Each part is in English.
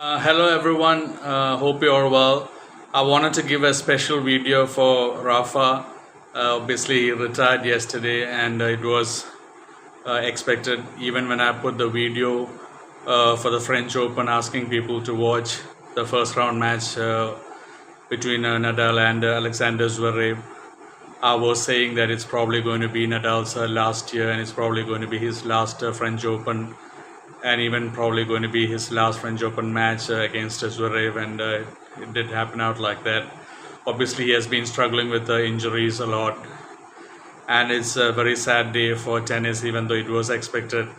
Hello everyone, hope you are well. I wanted to give a special video for Rafa. Obviously, he retired yesterday, and it was expected. Even when I put the video for the French Open, asking people to watch the first round match between Nadal and Alexander Zverev, I was saying that it's probably going to be Nadal's last year, and it's probably going to be his last French Open, and even probably going to be his last French Open match against Zverev, and it did happen out like that. Obviously, he has been struggling with injuries a lot, and it's a very sad day for tennis, even though it was expected.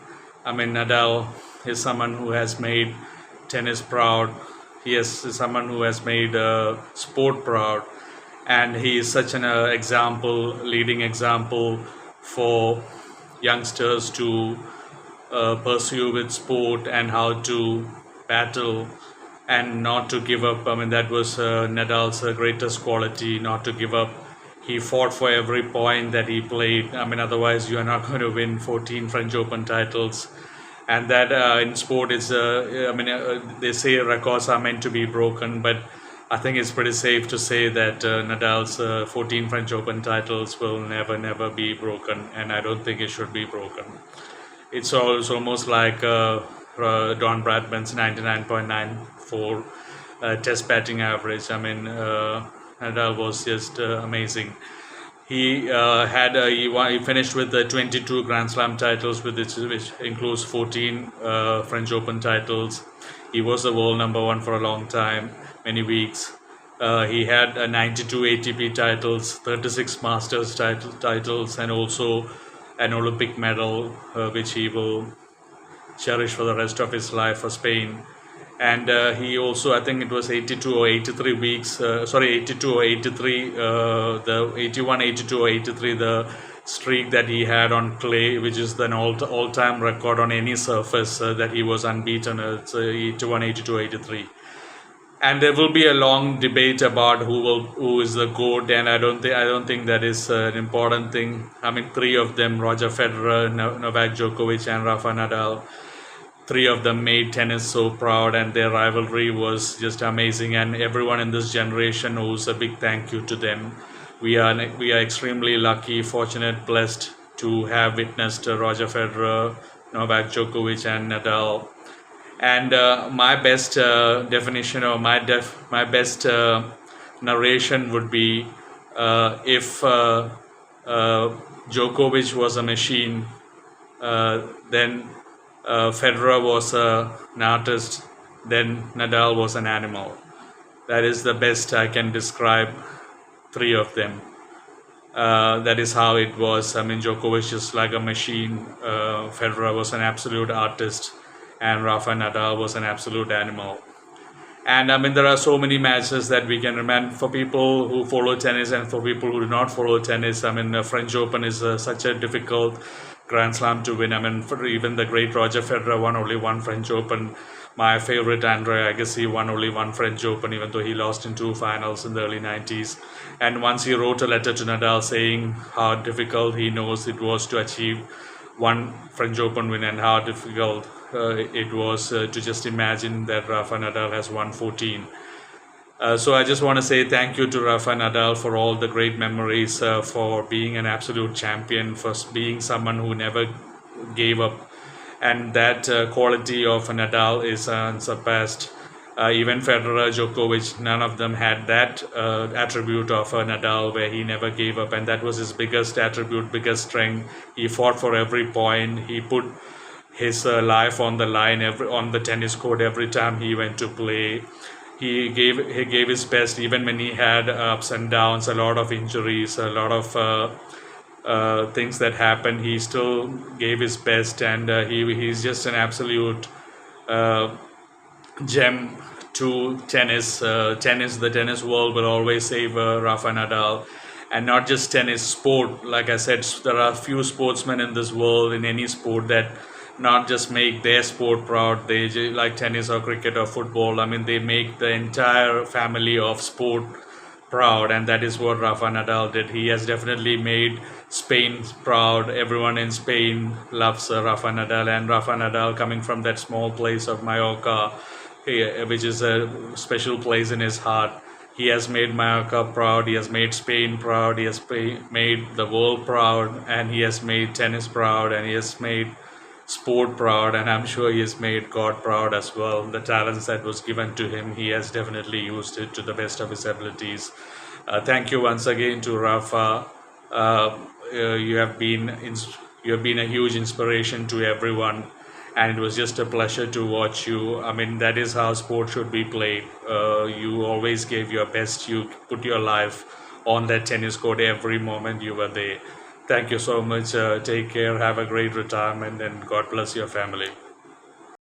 I mean, Nadal is someone who has made tennis proud. He is someone who has made sport proud, and he is such an leading example for youngsters to pursue with sport and how to battle and not to give up. I mean, that was Nadal's greatest quality, not to give up. He fought for every point that he played. I mean, otherwise you are not going to win 14 French Open titles. And that in sport is, they say records are meant to be broken, but I think it's pretty safe to say that Nadal's 14 French Open titles will never be broken, and I don't think it should be broken. It's almost like Don Bradman's 99.94 test batting average. I mean, Nadal was just amazing. He finished with 22 Grand Slam titles, which includes 14 French Open titles. He was the world number one for a long time, many weeks. He had 92 ATP titles, 36 Masters titles, and also an Olympic medal, which he will cherish for the rest of his life for Spain. And he also, I think it was 82 or 83 weeks, 82 or 83, the 81, 82 or 83, the streak that he had on clay, which is an all-time record on any surface that he was unbeaten. It's 81, 82, 83. And there will be a long debate about who is the GOAT, and I don't think that is an important thing. I mean, three of them, Roger Federer, Novak Djokovic, and Rafa Nadal, three of them made tennis so proud, and their rivalry was just amazing. And everyone in this generation owes a big thank you to them. We are extremely lucky, fortunate, blessed to have witnessed Roger Federer, Novak Djokovic, and Nadal. And my best definition, or my best narration would be if Djokovic was a machine, then Federer was an artist, then Nadal was an animal. That is the best I can describe three of them. That is how it was. I mean, Djokovic is like a machine, Federer was an absolute artist, and Rafa Nadal was an absolute animal. And I mean, there are so many matches that we can remember for people who follow tennis and for people who do not follow tennis. I mean, the French Open is such a difficult Grand Slam to win. I mean, for even the great Roger Federer won only one French Open. My favorite Andre Agassi won only one French Open, even though he lost in two finals in the early 90s. And once he wrote a letter to Nadal saying how difficult he knows it was to achieve one French Open win, and how difficult it was to just imagine that Rafa Nadal has won 14. So I just want to say thank you to Rafa Nadal for all the great memories, for being an absolute champion, for being someone who never gave up. And that quality of Nadal is unsurpassed. Even Federer, Djokovic, none of them had that attribute of Nadal, where he never gave up. And that was his biggest attribute, biggest strength. He fought for every point. He put his life on the line on the tennis court every time he went to play. He gave his best, even when he had ups and downs, a lot of injuries, a lot of things that happened. He still gave his best, and he's just an absolute gem to tennis. The tennis world will always save Rafa Nadal. And not just tennis, sport. Like I said, there are few sportsmen in this world, in any sport, that not just make their sport proud, like tennis or cricket or football. I mean, they make the entire family of sport proud, and that is what Rafa Nadal did. He has definitely made Spain proud. Everyone in Spain loves Rafa Nadal, and Rafa Nadal, coming from that small place of Mallorca, which is a special place in his heart. He has made Mallorca proud, he has made Spain proud, he has made the world proud, and he has made tennis proud, and he has made sport proud, and I'm sure he has made God proud as well. The talents that was given to him, he has definitely used it to the best of his abilities. Thank you once again to Rafa. You have been a huge inspiration to everyone, and it was just a pleasure to watch you. I mean, that is how sport should be played. You always gave your best. You put your life on that tennis court every moment you were there. Thank you so much. Take care. Have a great retirement, and God bless your family.